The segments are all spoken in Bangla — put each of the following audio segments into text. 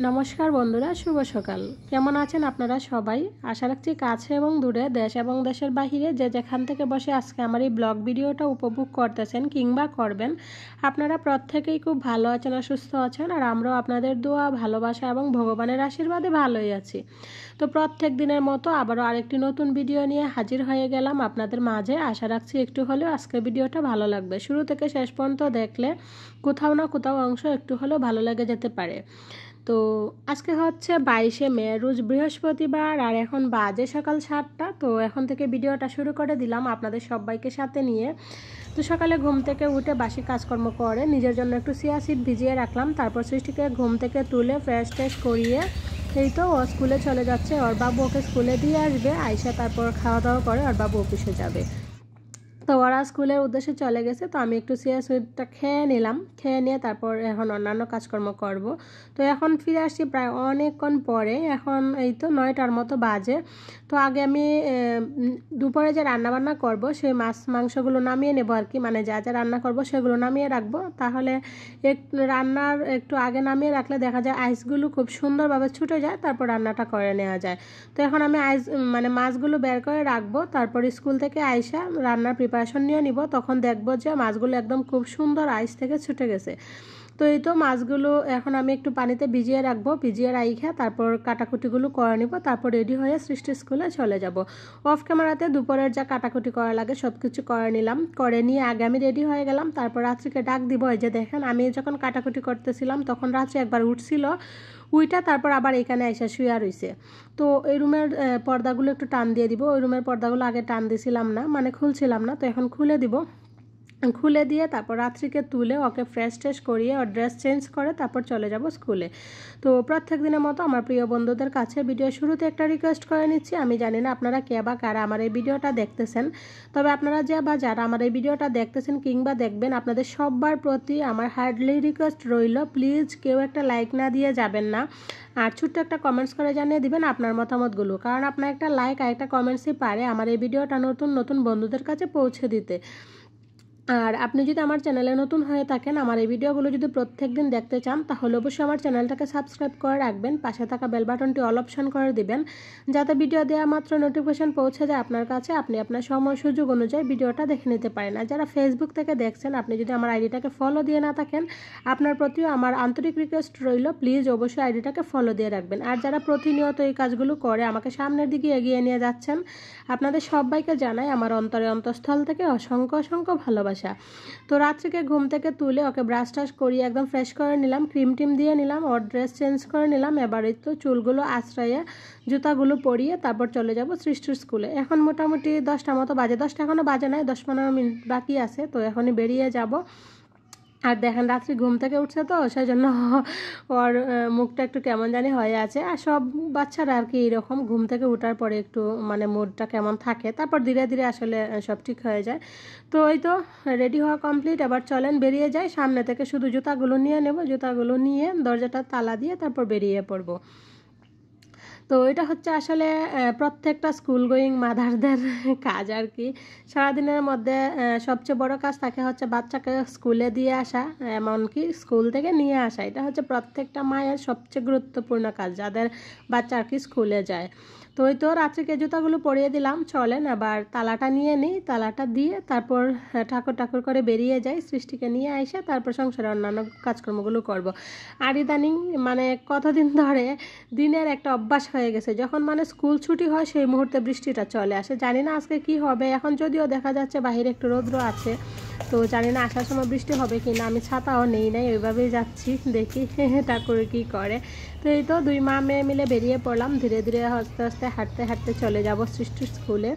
নমস্কার বন্ধুরা, শুভ সকাল। কেমন আছেন আপনারা সবাই? আশা রাখছি কাছে এবং দূরে, দেশ এবং দেশের বাহিরে যে যেখান থেকে বসে আজকে আমার এই ব্লগ ভিডিওটা উপভোগ করতেছেন কিংবা করবেন, আপনারা প্রত্যেকেই খুব ভালো আছেন আর সুস্থ আছেন। আর আমরাও আপনাদের দোয়া, ভালোবাসা এবং ভগবানের আশীর্বাদে ভালোই আছি। তো প্রত্যেক দিনের মতো আবারও আরেকটি নতুন ভিডিও নিয়ে হাজির হয়ে গেলাম আপনাদের মাঝে। আশা রাখছি একটু হলেও আজকের ভিডিওটা ভালো লাগবে। শুরু থেকে শেষ পর্যন্ত দেখলে কোথাও না কোথাও অংশ একটু হলেও ভালো লেগে যেতে পারে। তো আজকে হচ্ছে 22শে মে, রোজ বৃহস্পতিবার, আর এখন বাজে সকাল 7টা। তো এখন থেকে ভিডিওটা শুরু করে দিলাম আপনাদের সবাইকে সাথে নিয়ে। তো সকালে ঘুম থেকে উঠে বাসি কাজকর্ম করে নিজের জন্য একটু চিয়া সিড ভিজিয়ে রাখলাম। তারপর সৃষ্টিকে ঘুম থেকে তুলে ফ্রেশ ট্রেশ করিয়ে এই তো ও স্কুলে চলে যাচ্ছে। ওর বাবু ওকে স্কুলে দিয়ে আসবে, আইসা তারপর খাওয়া দাওয়া করে ওর বাবু অফিসে যাবে। তো ওরা স্কুলের উদ্দেশ্যে চলে গেছে। তো আমি একটু চিয়া সিডটা খেয়ে নিলাম, খেয়ে নিয়ে তারপর এখন অন্যান্য কাজকর্ম করব। তো এখন ফিরে আসছি প্রায় অনেকক্ষণ পরে, এখন এই তো 9টার মতো বাজে। তো আগে আমি দুপুরে যে রান্নাবান্না করব সেই মাছ মাংসগুলো নামিয়ে নেব আর কি, মানে যা যা রান্না করব সেগুলো নামিয়ে রাখবো। তাহলে রান্নার একটু আগে নামিয়ে রাখলে দেখা যায় আইসগুলো খুব সুন্দরভাবে ছুটে যায়, তারপর রান্নাটা করে নেওয়া যায়। তো এখন আমি মাছগুলো বের করে রাখবো, তারপর স্কুল থেকে আইসা রান্নার প্রিপারেশন নিয়ে নিব। তখন দেখবো যে মাছগুলো একদম খুব সুন্দর আইস থেকে ছুটে গেছে। তো এই তো মাছগুলো এখন আমি একটু পানিতে ভিজিয়ে রাখবো, ভিজিয়ে রাইখা তারপর কাটাকুটিগুলো করে নিব। তারপর রেডি হয়ে সৃষ্টি স্কুলে চলে যাব। অফ ক্যামেরাতে দুপুরের যা কাটাকুটি করা লাগে সব কিছু করে নিলাম, করে নিয়ে আগে আমি রেডি হয়ে গেলাম। তারপর রাত্রিকে ডাক দিব। এই যে দেখেন, আমি যখন কাটাকুটি করতেছিলাম তখন রাত্রি একবার উঠছিল, উইটা তারপর আবার এখানে এসে শুয়ে রইছে। তো এই রুমের পর্দাগুলো একটু টান দিয়ে দিব। ওই রুমের পর্দাগুলো আগে টান দিছিলাম না, মানে খুলছিলাম না, তো এখন খুলে দিব। খুলে দিয়ে তারপর রাত্রিকে তুলে ওকে ফ্রেশ ট্রেশ করিয়ে ওর ড্রেস চেঞ্জ করে তারপর চলে যাব স্কুলে। তো প্রত্যেক দিনের মতো আমার প্রিয় বন্ধুদের কাছে ভিডিও শুরুতে একটা রিকোয়েস্ট করে নিচ্ছি। আমি জানি না আপনারা কে বা কারা আমার এই ভিডিওটা দেখতেছেন, তবে আপনারা যারা আমার এই ভিডিওটা দেখতেছেন কিংবা দেখবেন, আপনাদের সবার প্রতি আমার হার্ডলি রিকোয়েস্ট রইল, প্লিজ কেউ একটা লাইক না দিয়ে যাবেন না। আর ছোট্ট একটা কমেন্টস করে জানিয়ে দিবেন আপনার মতামতগুলো, কারণ আপনার একটা লাইক আর একটা কমেন্টসই পারে আমার এই ভিডিওটা নতুন নতুন বন্ধুদের কাছে পৌঁছে দিতে। আর আপনি যদি আমার চ্যানেলে নতুন হয়ে থাকেন, আমার এই ভিডিওগুলো যদি প্রত্যেক দিন দেখতে চান, তাহলে অবশ্যই আমার চ্যানেলটাকে সাবস্ক্রাইব করে রাখবেন, পাশে থাকা বেল বাটনটি অল অপশন করে দিবেন, যাতে ভিডিও দেওয়া মাত্র নোটিফিকেশন পৌঁছে যায় আপনার কাছে, আপনি আপনার সময় সুযোগ অনুযায়ী ভিডিওটা দেখে নিতে পারেন। আর যারা ফেসবুক থেকে দেখছেন, আপনি যদি আমার আইডিটাকে ফলো দিয়ে না থাকেন, আপনার প্রতিও আমার আন্তরিক রিকোয়েস্ট রইল, প্লিজ অবশ্যই আইডিটাকে ফলো দিয়ে রাখবেন। আর যারা প্রতিনিয়ত এই কাজগুলো করে আমাকে সামনের দিকে এগিয়ে নিয়ে যাচ্ছেন, আপনাদের সবাইকে জানাই আমার অন্তরে অন্তঃস্থল থেকে অসংখ্য অসংখ্য ভালোবাসা। তো রাত্রিকে ঘুম থেকে তুলে ওকে ব্রাশ টাশ করিয়ে একদম ফ্রেশ করে নিলাম, ক্রিম টিম দিয়ে নিলাম, ওর ড্রেস চেঞ্জ করে নিলাম। এবারে তো চুলগুলো আশ্রয়ে জুতাগুলো পরিয়ে তারপর চলে যাব সৃষ্টির স্কুলে। এখন মোটামুটি 10টা মতো বাজে, 10টা এখনও বাজে নাই, 10-15 মিনিট বাকি আছে। তো এখনই বেরিয়ে যাব। আর দেখেন রাত্রি ঘুম থেকে উঠছে, তো সেই জন্য ওর মুখটা একটু কেমন জানি হয়ে আছে। আর সব বাচ্চারা আর কি এরকম ঘুম থেকে ওঠার পরে একটু মানে মুডটা কেমন থাকে, তারপর ধীরে ধীরে আসলে সব ঠিক হয়ে যায়। তো এই তো রেডি হওয়া কমপ্লিট, এবার চলেন বেরিয়ে যাই। সামনে থেকে শুধু জুতাগুলো নিয়ে নেব, জুতাগুলো নিয়ে দরজাটা তালা দিয়ে তারপর বেরিয়ে পড়বো। তো এটা হচ্ছে আসলে প্রত্যেকটা স্কুল গোয়িং মাদারদের কাজ আর কি। সারাদিনের মধ্যে সবচেয়ে বড় কাজ থাকে হচ্ছে বাচ্চাকে স্কুলে দিয়ে আসা, এমনকি স্কুল থেকে নিয়ে আসা। এটা হচ্ছে প্রত্যেকটা মায়ের সবচেয়ে গুরুত্বপূর্ণ কাজ, যাদের বাচ্চা আর কি স্কুলে যায়। তো ওই তো রাত্রিকে জুতাগুলো পরিয়ে দিলাম, চলেন আবার তালাটা নিয়ে নিই। তালাটা দিয়ে তারপর ঠাকুর ঠাকুর করে বেরিয়ে যাই, সৃষ্টিকে নিয়ে এসে তারপর সংসারের অন্যান্য কাজকর্মগুলো করব। আর ইদানিং মানে কতদিন ধরে দিনের একটা অভ্যাস হয়ে গেছে, যখন মানে স্কুল ছুটি হয় সেই মুহূর্তে বৃষ্টিটা চলে আসে। জানি না আজকে কি হবে, এখন যদিও দেখা যাচ্ছে বাইরে একটু রৌদ্র আছে, তো জানি না আসার সময় বৃষ্টি হবে কি না। আমি ছাতাও নেই নাই, ওইভাবেই যাচ্ছি, দেখি ঠাকুর কি করে। তো এই তো দুই মা মেয়ে মিলে বেরিয়ে পড়লাম, ধীরে ধীরে আস্তে আস্তে হাঁটতে হাঁটতে চলে যাব সৃষ্টির স্কুলে।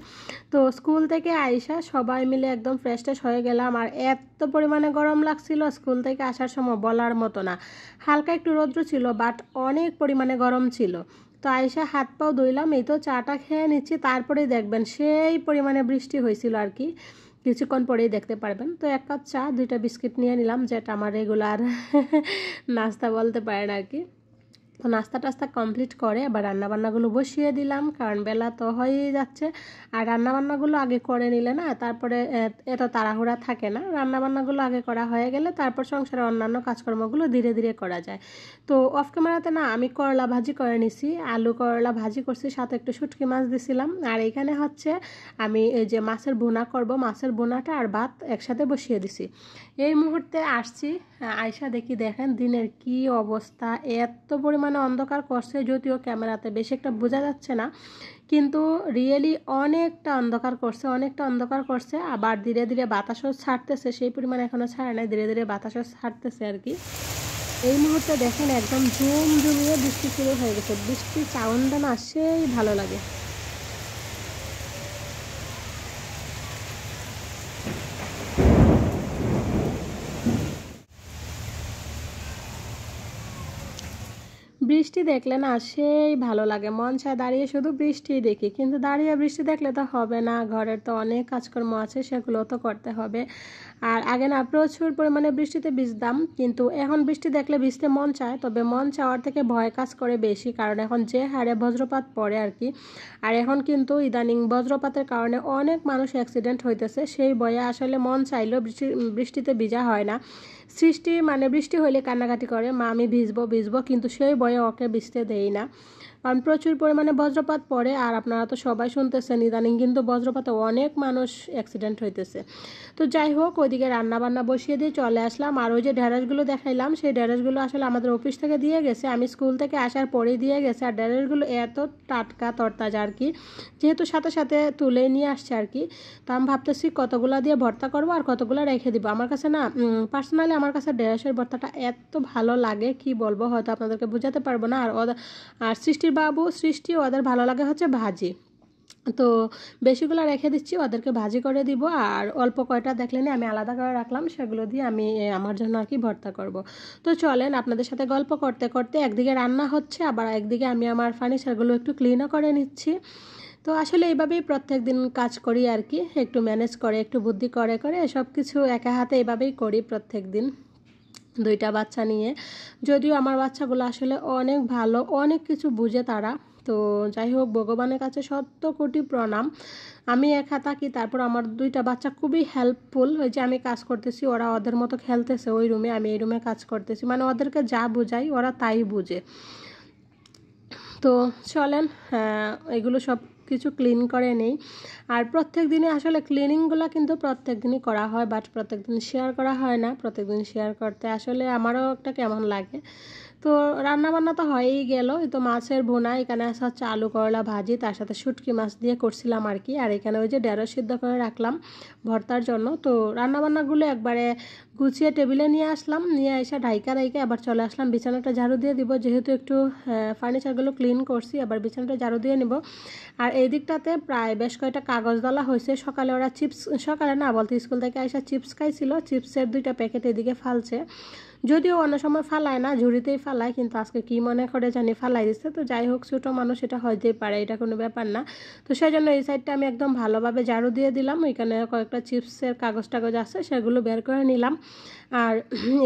তো স্কুল থেকে আইসা সবাই মিলে একদম ফ্রেশ ট্রেশ হয়ে গেলাম। আর এত পরিমাণে গরম লাগছিল স্কুল থেকে আসার সময় বলার মতো না। হালকা একটু রৌদ্র ছিল, বাট অনেক পরিমাণে গরম ছিল। তো আইসা হাত পাও ধুইলাম, এই তো চাটা খেয়ে নিচ্ছি, তারপরেই দেখবেন সেই পরিমাণে বৃষ্টি হয়েছিল আর কি, কিছুক্ষণ পরেই দেখতে পারবেন। তো 1 কাপ চা 2টা বিস্কিট নিয়ে নিলাম, যেটা আমার রেগুলার নাস্তা বলতে পারেন আর কি। তো তো নাস্তা টাস্তা কমপ্লিট করে এবার রান্নাবান্নাগুলো বসিয়ে দিলাম, কারণ বেলা তো হয়েই যাচ্ছে। আর রান্নাবান্নাগুলো আগে করে নিলে না তারপরে এত তাড়াহুড়া থাকে না। রান্নাবান্নাগুলো আগে করা হয়ে গেলে তারপর সংসারের অন্যান্য কাজকর্মগুলো ধীরে ধীরে করা যায়। তো অফ ক্যামেরাতে না আমি করলা ভাজি করে নিছি, আলু করলা ভাজি করছি, সাথে একটু শুটকি মাছ দিছিলাম। আর এখানে হচ্ছে আমি এই যে মাছের বোনা করব, মাছের বোনাটা আর ভাত একসাথে বসিয়ে দিছি। এই মুহূর্তে আসছি আয়সা দেখি দেখেন দিনের কি অবস্থা, এত পরিমাণে অন্ধকার করছে, যদিও ক্যামেরাতে বেশি একটা বোঝা যাচ্ছে না, কিন্তু রিয়েলি অনেকটা অন্ধকার করছে, অনেকটা অন্ধকার করছে। আবার ধীরে ধীরে বাতাসও ছাড়তেছে, সেই পরিমাণে এখনও ছাড়ে নাই, ধীরে ধীরে বাতাসও ছাড়তেছে আর কি। এই মুহূর্তে দেখেন একদম ঝুমঝুমিয়ে বৃষ্টি শুরু হয়ে গেছে, বৃষ্টির সাউন্ডটা না সেই ভালো লাগে। বৃষ্টি দেখলে না সেই ভালো লাগে, মন চায় দাঁড়িয়ে শুধু বৃষ্টি দেখি, কিন্তু দাঁড়িয়ে বৃষ্টি দেখলে তো হবে না, ঘরের তো অনেক কাজকর্ম আছে, সেগুলো তো করতে হবে। আর আগে না প্রচুর পরিমাণে বৃষ্টিতে ভিজতাম, কিন্তু এখন বৃষ্টি দেখলে ভিজতে মন চায়, তবে মন চাওয়ার থেকে ভয় কাজ করে বেশি, কারণ এখন যে হারে বজ্রপাত পড়ে আর কি। আর এখন কিন্তু ইদানিং বজ্রপাতের কারণে অনেক মানুষ অ্যাক্সিডেন্ট হইতেছে, সেই ভয়ে আসলে মন চাইলেও বৃষ্টিতে ভিজা হয় না। বৃষ্টি হলে কান্নাকাটি করে, মা আমি ভিজবো ভিজবো, কিন্তু সেই ভয়ে ওকে ভিজতে দেই না, কারণ প্রচুর পরিমাণে বজ্রপাত পড়ে। আর আপনারা তো সবাই শুনতেছেন ইদানিং কিন্তু বজ্রপাতে অনেক মানুষ অ্যাক্সিডেন্ট হইতেছে। তো যাই হোক, ওইদিকে রান্নাবান্না বসিয়ে দিয়ে চলে আসলাম। আর ওই যে ঢেঁড়সগুলো দেখাইলাম, সেই ঢেঁড়সগুলো আসলে আমাদের অফিস থেকে দিয়ে গেছে, আমি স্কুল থেকে আসার পরেই দিয়ে গেছে। আর ঢেঁড়সগুলো এত টাটকা তরতাজা আর কি, যেহেতু সাথে সাথে তুলে নিয়ে আসছে আর কি। তো আমি ভাবতেছি কতগুলা দিয়ে ভর্তা করবো আর কতগুলো রেখে দিব। আমার কাছে না পার্সোনালি আমার কাছে ঢেঁড়সের ভর্তাটা এত ভালো লাগে, কি বলবো, হয়তো আপনাদেরকে বোঝাতে পারবো না। আর সৃষ্টি ওদের ভালো লাগে হচ্ছে ভাজি, তো বেশিগুলো রেখে দিচ্ছি, ওদেরকে ভাজি করে দিব। আর অল্প কয়টা দেখলেন আমি আলাদা করে রাখলাম, সেগুলো দিয়ে আমি আমার জন্য আর কি ভর্তা করব। তো চলেন আপনাদের সাথে গল্প করতে করতে একদিকে রান্না হচ্ছে, আবার একদিকে আমি আমার ফার্নিচারগুলো একটু ক্লিনও করে নিচ্ছি। তো আসলে এইভাবেই প্রত্যেক দিন কাজ করি আর কি, একটু ম্যানেজ করে একটু বুদ্ধি করে করে সব কিছু একা হাতে এইভাবেই করি প্রত্যেক দিন, দুইটা বাচ্চা নিয়ে। যদিও আমার বাচ্চাগুলো আসলে অনেক ভালো, অনেক কিছু বুঝে তারা। তো যাই হোক, ভগবানের কাছে শত কোটি প্রণাম। আমি একা থাকি, তারপর আমার দুইটা বাচ্চা খুবই হেল্পফুল। ওই যে আমি কাজ করতেছি, ওরা ওদের মতো খেলতেছে ওই রুমে, আমি এই রুমে কাজ করতেছি, মানে ওদেরকে যা বুঝাই ওরা তাই বুঝে। তো চলেন এগুলো সব কিছু ক্লিন করে নেই। আর প্রত্যেক দিনে আসলে ক্লিনিংগুলো কিন্তু প্রত্যেক দিনই করা হয়, বাট প্রত্যেক দিন শেয়ার করা হয় না। প্রত্যেক দিন শেয়ার করতে আসলে আমারও একটা কেমন লাগে। তো রান্নাবান্না তো হয়েই গেল, এই তো মাছের ভুনা, এখানে আছে হচ্ছে আলু করলা ভাজি, তার সাথে শুটকি মাছ দিয়ে করছিলাম আর কি। আর এখানে ওই যে ঢেঁড়স সিদ্ধ করে রাখলাম ভর্তার জন্য। তো রান্নাবান্নাগুলো একবারে গুছিয়ে টেবিলে নিয়ে আসলাম, নিয়ে এসে ঢাইকা আবার চলে আসলাম বিছানাটা ঝাড়ু দিয়ে দিব, যেহেতু একটু ফার্নিচারগুলো ক্লিন করছি, আবার বিছানাটা ঝাড়ু দিয়ে নিব। আর এই দিকটাতে প্রায় বেশ কয়েকটা কাগজ দলা হয়েছে, সকালে ওরা চিপস, সকালে না বলতে স্কুল থেকে এসে চিপস খাইছিল, চিপসের 2টা প্যাকেট এদিকে ফালছে, যদিও অন্য সময় ফালায় না, ঝুড়িতেই ফালায়, কিন্তু আজকে কি মনে করে জানি ফালাই দিচ্ছে। তো যাই হোক, ছোটো মানুষ এটা হইতেই পারে, এটা কোনো ব্যাপার না। তো সেই জন্য এই সাইডটা আমি একদম ভালোভাবে ঝাড়ু দিয়ে দিলাম, ওইখানে কয়েকটা চিপসের কাগজ টাগজ আছে সেগুলো বের করে নিলাম। আর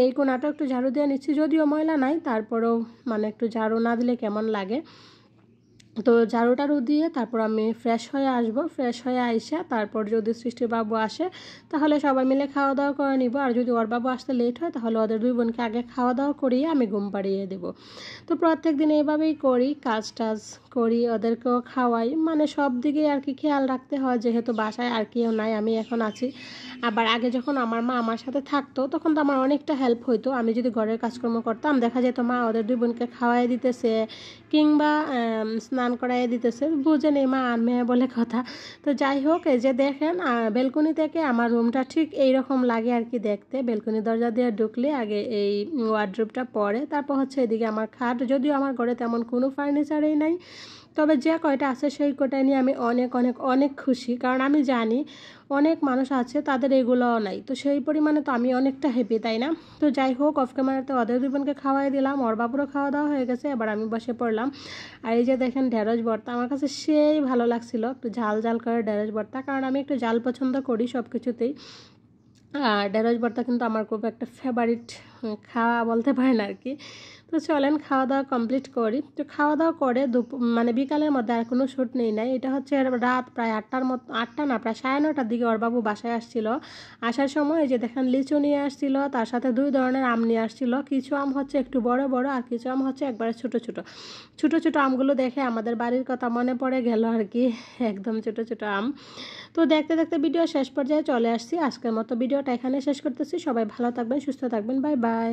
এই কোনাটা একটু ঝাড়ু দিয়ে নিচ্ছি, যদিও ময়লা নাই, তারপরেও মানে একটু ঝাড়ু না দিলে কেমন লাগে। তো ঝাড়ু টাড়ু দিয়ে তারপর আমি ফ্রেশ হয়ে আসব, ফ্রেশ হয়ে আইসা তারপর যদি সৃষ্টির বাবু আসে তাহলে সবাই মিলে খাওয়া দাওয়া করে নিব। আর যদি ওর বাবু আসতে লেট হয় তাহলে ওদের 2 বোনকে আগে খাওয়া দাওয়া করিয়ে আমি ঘুম পাড়িয়ে দেব। তো প্রত্যেক দিন এইভাবেই করি, কাজ টাজ করি, ওদেরকেও খাওয়াই, মানে সব দিকেই আর কি খেয়াল রাখতে হয়, যেহেতু বাসায় আর কেউ নাই, আমি এখন আছি। আবার আগে যখন আমার মা আমার সাথে থাকতো তখন তো আমার অনেকটা হেল্প হইতো, আমি যদি ঘরের কাজকর্ম করতাম দেখা যেত মা ওদের 2 বোনকে খাওয়াই দিতেছে কিংবা স্নান করাই দিতেছে, বুঝে নেই মা আর মেয়ে বলে কথা। তো যাই হোক, এই যে দেখেন বেলকনি থেকে আমার রুমটা ঠিক এইরকম লাগে আর কি দেখতে। বেলকনি দরজা দিয়ে ঢুকলে আগে এই ওয়ার্ড্রোবটা পড়ে, তারপর হচ্ছে এদিকে আমার খাট, যদিও আমার ঘরে তেমন কোনো ফার্নিচারই নাই, তবে যে কয়টা আছে সেই কয়টা নিয়ে আমি অনেক অনেক অনেক খুশি, কারণ আমি জানি অনেক মানুষ আছে তাদের এগুলোও নাই, তো সেই পরিমাণে তো আমি অনেকটা হ্যাপি, তাই না? তো যাই হোক, অফ ক্যামেরাতে ওদের 2 বোনকে খাওয়াই দিলাম, ওর বাবুরও খাওয়া দাওয়া হয়ে গেছে, এবার আমি বসে পড়লাম। আর এই যে দেখেন ঢেঁড়স ভর্তা, আমার কাছে সেই ভালো লাগছিল, একটু ঝাল ঝাল করে ঢেঁড়স ভর্তা, কারণ আমি একটু ঝাল পছন্দ করি সব কিছুতেই। আর ঢেঁড়স ভর্তা কিন্তু আমার খুব একটা ফেভারিট খাওয়া বলতে পারেন আর কি। তো তো চলেন খাওয়া দাওয়া কমপ্লিট করি। তো খাওয়া দাওয়া করে মানে বিকালের মধ্যে আর কোনো শ্যুট নেই নাই। এটা হচ্ছে রাত প্রায় 8টার মতো, 8টা না প্রায় 9:30টার দিকে ওর বাবু বাসায় আসছিল। আসার সময় এই যে দেখেন লিচু নিয়ে আসছিল, তার সাথে 2 ধরনের আম নিয়ে আসছিল। কিছু আম হচ্ছে একটু বড় বড় আর কিছু আম হচ্ছে একবারে ছোট ছোট। ছোট ছোট আমগুলো দেখে আমাদের বাড়ির কথা মনে পড়ে গেল আর কি, একদম ছোট ছোট আম। তো দেখতে দেখতে ভিডিও শেষ পর্যায়ে চলে আসছি। আজকের মতো ভিডিওটা এখানে শেষ করতেছি। সবাই ভালো থাকবেন, সুস্থ থাকবেন, বাই বাই।